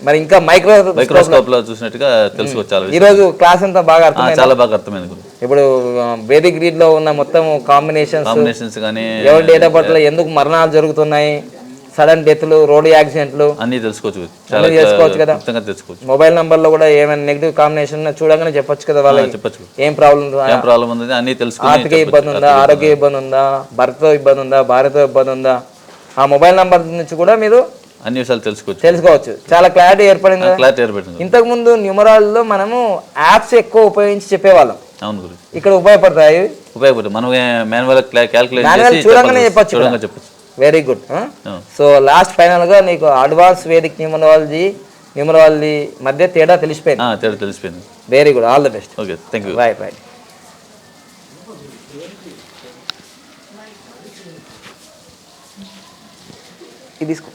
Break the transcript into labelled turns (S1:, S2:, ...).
S1: మరి ఇంకా
S2: మైక్రోస్కోప్ లో చూసినట్టుగా తెలుసుకోవచ్చు.
S1: ఈ రోజు క్లాస్ అంతా బాగా అర్థమైంది.
S2: చాలా బాగా అర్థమైంది గురు.
S1: ఇప్పుడు వేదిక్ రీడ్ లో ఉన్న మొత్తం కాంబినేషన్స్
S2: కానీ
S1: ఎవరి డేట్ ఆఫ్ బర్త్ లో ఎందుకు మరణాలు జరుగుతున్నాయి, సడన్ డెత్లు, రోడ్డు యాక్సిడెంట్లు
S2: అన్ని తెలుసుకోవచ్చు.
S1: తెలుసుకోవచ్చు కదా.
S2: తెలుసుకోవచ్చు.
S1: మొబైల్ నంబర్ లో కూడా ఏమైనా నెగిటివ్ కాంబినేషన్ చూడగానే చెప్పొచ్చు కదా వాళ్ళకి.
S2: చెప్పచ్చు
S1: ఏం ప్రాబ్లం
S2: ఉంది అన్ని తెలుసుకుని,
S1: ఆర్థిక ఇబ్బంది ఉందా, ఆరోగ్య ఇబ్బంది ఉందా, భర్తతో ఇబ్బంది ఉందా, భార్యతో ఇబ్బంది ఉందా, ఆ మొబైల్ నంబర్ నుంచి కూడా మీరు
S2: అన్ని విషయాలు
S1: తెలుసుకోవచ్చు. చాలా క్లారిటీ ఏర్పడింది. ఇంతకు ముందు న్యూమరాల్లో మనము యాప్స్ ఎక్కువ ఉపయోగించి చెప్పేవాళ్ళం.
S2: అవును గురు.
S1: ఇక్కడ ఉపయోగపడతాయి.
S2: మనం మాన్యువల్ క్యాలిక్యులేట్ చేసి
S1: చూడంగానే చెప్పొచ్చు. Very good. So last final గా నీకు అడ్వాన్స్ వేదిక్ న్యూమరాలజీ మధ్య తేడా తెలిసిపోయింది. Very good. All the best.
S2: Okay, thank you.
S1: Right. ఇది తీసుకో.